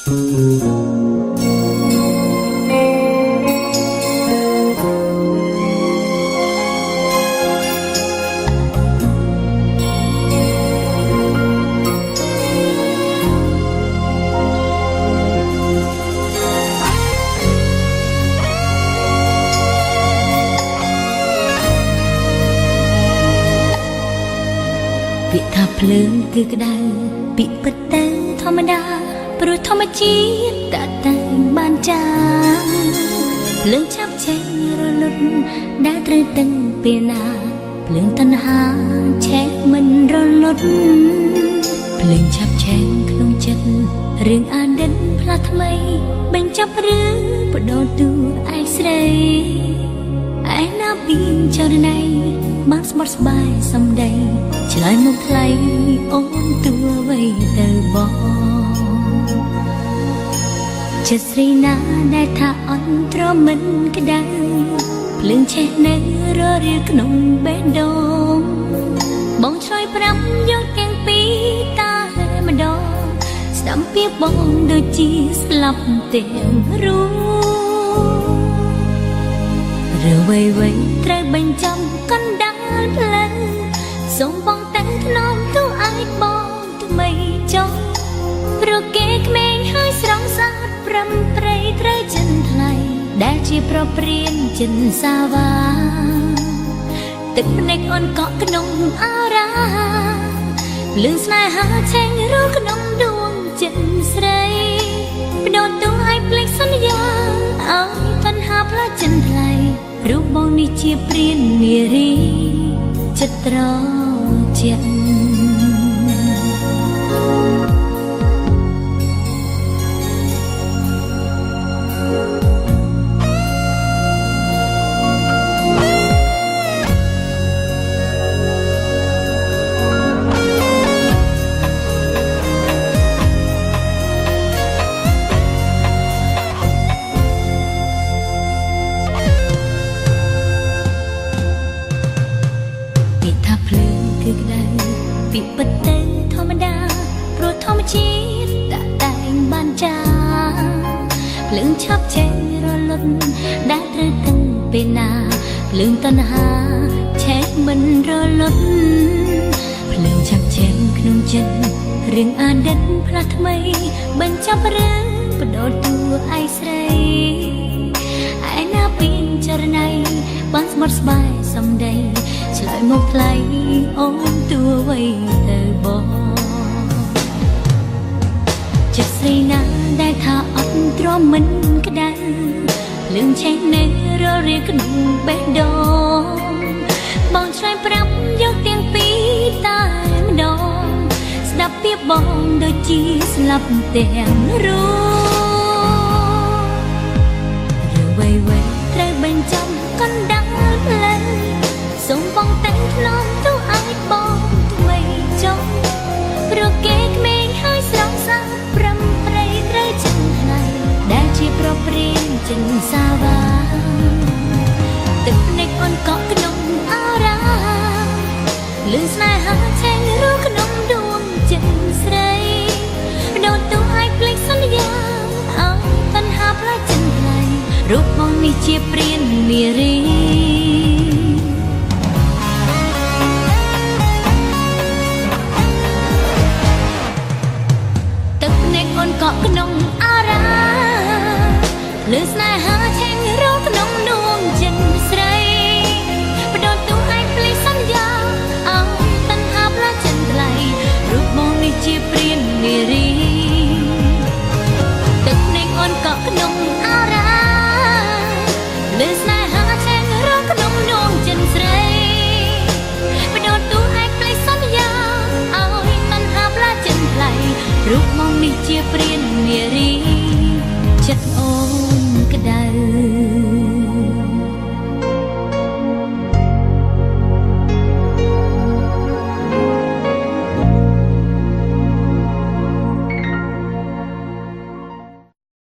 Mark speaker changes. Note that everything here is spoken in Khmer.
Speaker 1: ពាក្យថាភ្លើងគឺក្តៅពីពិតទៅធម្មតាព្រោះធម្មជាតិតតែបានចាភ្លើងចាប់ឆេះរលត់ដែលត្រូវទាំងពេលណាភ្លើងតណ្ហាឆេះមិនរលត់ភ្លើងចាប់ឆេះក្នុងចិត្តរឿងអាណិតផ្លាស់ថ្មីបញ្ចប់រឿងបដូរទូឯស្រីឯណាពីចរណៃបានស្បត់ស្បាយសំដីឆ្លើយមកថ្លៃអូនទួអ្វីទៅបងចិត្តស្រីណាដែលថាអន្តរមិនក្តៅភ្លើងឆេះនៅររៀលក្នុងបេះដូងបងឆ្លើយប្រាប់យកទាំងពីរតែម្ដងស្ដាំពីបងដូចជាស្លាប់ទាំងរួមរឿងវៃត្រូវបញ្ចាំកណ្ដាលផ្លូវសូមបងតែងថ្នមទូឲ្យបងថ្មីចុះព្រោះគេក្មេងហើយស្រងសាទប្រំប្រៃត្រូវចិនថ្លៃដែលជាប្រព្រានចិនសាវាទឹកភ្នែកអូនកក់ក្នុងអារាលឿនស្នេហាឆេងរស់ក្នុងដួងចិត្តស្រីបដូរទូឲ្យភ្លេចសន្យាឲ្យតណ្ហាផ្លាស់ចិនថ្លៃរូបបងនេះជាព្រាននារីចិត្តត្រជាក់ពីពិតទៅធម្មតាព្រោះធម្មជាតិតតែងបានចាភ្លើងឆាប់ឆេះរលត់ដែលត្រូវទាំងពេលណាភ្លើងតណ្ហាឆេះមិនរលត់ភ្លើងឆាប់ឆេះក្នុងចិត្តរឿងអាណិតផ្លាស់ថ្មីបញ្ចប់រឿងបដូរតួឯស្រីឯណាពីចរណៃបានស្បត់ស្បាយសំដីឆ្លើយមកថ្លៃអូនទួអ្វីទៅបងចិត្តស្រីណាដែលថាអត់ទ្រាំមិនក្តៅភ្លើងឆេះនៅររៀលក្នុងបេះដូងបងឆ្លើយប្រាប់យកទាំងពីរតែម្ដងស្ដាប់ពីបងដូចជាស្លាប់ទាំងរួមរឿងវៃត្រូវបញ្ចាំកណ្ដាលផ្លូវសូមបងតែងថ្នមទូឲ្យបងថ្មីចុះព្រោះគេក្មេងហើយស្រងសាទប្រំប្រៃត្រូវចិនថ្លៃដែលជាប្រព្រានចិនសាវាទឹកភ្នែកអូនកក់ក្នុងអារាលឿនស្នេហាឆេងរស់ក្នុងដួងចិត្តស្រីបដូរទូឲ្យភ្លេចសន្យាឲ្យតណ្ហាផ្លាស់ចិនថ្លៃរូបបងនេះជាព្រាននារីកក់ក្នុងអារាលឿនស្នេហា